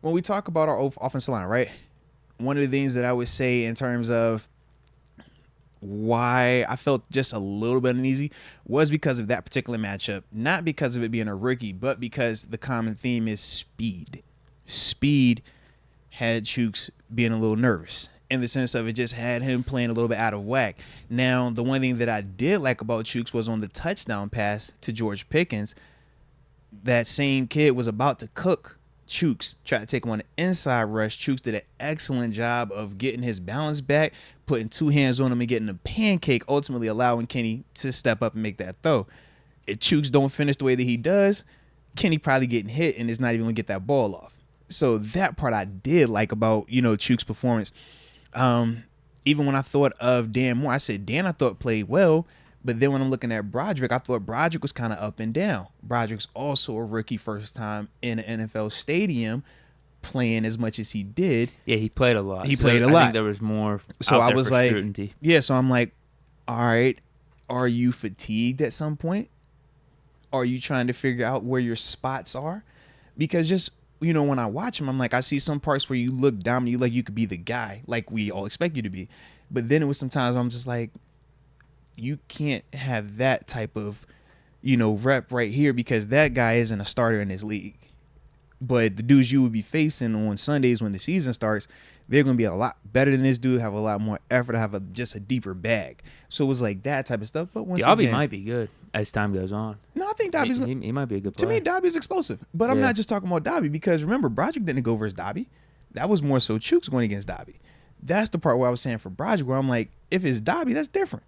when we talk about our offensive line, right? One of the things that I would say in terms of why I felt just a little bit uneasy was because of that particular matchup. Not because of it being a rookie, but because the common theme is speed. Speed had Chooks being a little nervous in the sense of it just had him playing a little bit out of whack. Now, the one thing that I did like about Chooks was on the touchdown pass to George Pickens, that same kid was about to cook Chooks, tried to take him on an inside rush. Chooks did an excellent job of getting his balance back, putting two hands on him and getting a pancake, ultimately allowing Kenny to step up and make that throw. If Chooks don't finish the way that he does, Kenny probably getting hit and is not even going to get that ball off. So that part I did like about, Chooks' performance. Even when I thought of Dan Moore, I said Dan I thought played well. But then when I'm looking at Broderick, I thought Broderick was kind of up and down. Broderick's also a rookie, first time in an NFL stadium playing as much as he did. Yeah, he played a lot. He played a lot. I think there was more. So I was like, scrutiny. yeah. So I'm like, all right, are you fatigued at some point? Are you trying to figure out where your spots are? Because just when I watch him, I'm like, I see some parts where you look dominant, you like you could be the guy, like we all expect you to be. But then it was sometimes I'm just like, you can't have that type of, rep right here because that guy isn't a starter in this league. But the dudes you would be facing on Sundays when the season starts, they're going to be a lot better than this dude, have a lot more effort, have just a deeper bag. So it was like that type of stuff. But once Dobby again, might be good as time goes on. No, I think Dobby's he might be a good player. To me, Dobby's explosive. But I'm not just talking about Dobby because remember, Broderick didn't go versus Dobby. That was more so Chooks going against Dobby. That's the part where I was saying for Broderick where I'm like, if it's Dobby, that's different.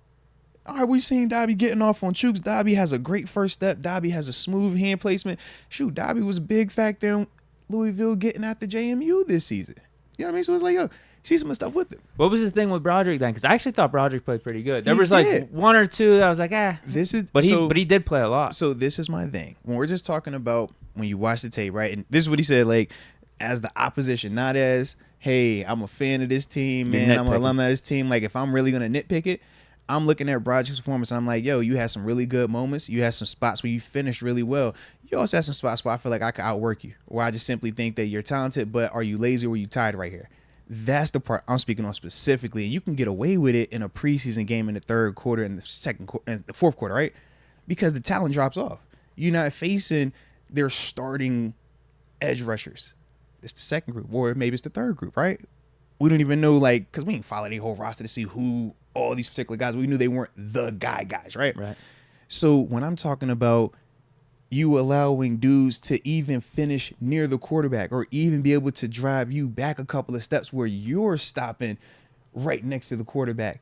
All right, we've seen Dobby getting off on Chooks. Dobby has a great first step. Dobby has a smooth hand placement. Shoot, Dobby was a big factor in Louisville getting after JMU this season. You know what I mean? So it's like, yo, see some of the stuff with him. What was the thing with Broderick then? Because I actually thought Broderick played pretty good. There was like one or two that I was like, But he did play a lot. So this is my thing. When we're just talking about when you watch the tape, right? And this is what he said, like, as the opposition, not as, hey, I'm a fan of this team, man. I'm an alumni of this team. Like, if I'm really going to nitpick it, I'm looking at Broderick's performance. I'm like, yo, you had some really good moments. You had some spots where you finished really well. You also had some spots where I feel like I could outwork you, where I just simply think that you're talented, but are you lazy or are you tired right here? That's the part I'm speaking on specifically. And you can get away with it in a preseason game in the third quarter and the fourth quarter, right? Because the talent drops off. You're not facing their starting edge rushers. It's the second group, or maybe it's the third group, right? We don't even know, like, because we didn't follow the whole roster to see who all these particular guys. We knew they weren't the guys, right? Right. So when I'm talking about you allowing dudes to even finish near the quarterback or even be able to drive you back a couple of steps where you're stopping right next to the quarterback,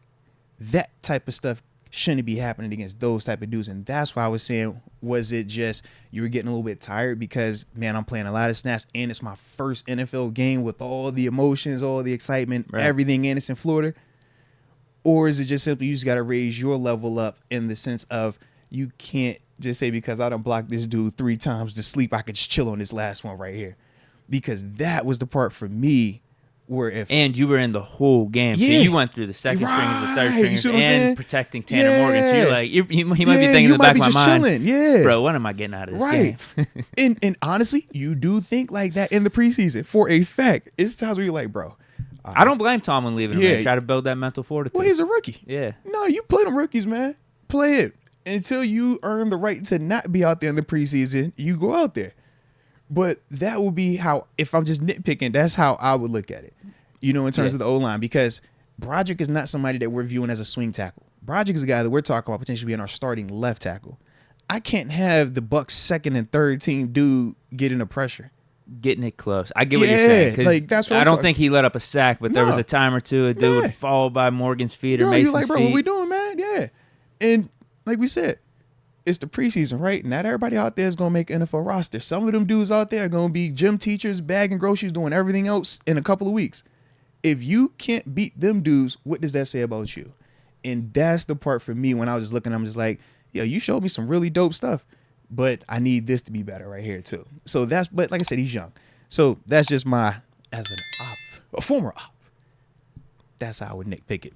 that type of stuff shouldn't be happening against those type of dudes. And that's why I was saying, was it just you were getting a little bit tired because, man, I'm playing a lot of snaps and it's my first NFL game with all the emotions, all the excitement, everything in it's in Florida? Or is it just simply you just got to raise your level up in the sense of you can't just say because I done blocked this dude 3 times to sleep, I could just chill on this last one right here? Because that was the part for me where if... And you were in the whole game. Yeah. So you went through the second stringers, the third stringers, and saying? Protecting Tanner Morgan. So you're like, he might be thinking in the back of my mind, chilling. Bro, what am I getting out of this game? and honestly, you do think like that in the preseason for a fact. It's times where you're like, bro... I don't blame Tomlin leaving him. Try to build that mental fortitude. Well, he's a rookie. Yeah. No, you play them rookies, man. Play it. Until you earn the right to not be out there in the preseason, you go out there. But that would be how, if I'm just nitpicking, that's how I would look at it, in terms of the O-line. Because Broderick is not somebody that we're viewing as a swing tackle. Broderick is a guy that we're talking about potentially being our starting left tackle. I can't have the Bucs' second and third team dude getting the pressure. Getting it close. I get what you're saying. Like, that's what I don't think he let up a sack, but there was a time or two a dude would fall by Morgan's feet or Mason's you're like, bro, feet. what we doing, man? Yeah. And like we said, it's the preseason, right? Not everybody out there is going to make NFL roster. Some of them dudes out there are going to be gym teachers, bagging groceries, doing everything else in a couple of weeks. If you can't beat them dudes, what does that say about you? And that's the part for me when I was just looking, I'm just like, yo, you showed me some really dope stuff. But I need this to be better right here too. So but like I said, he's young. So that's just as a former op. That's how I would nitpick it.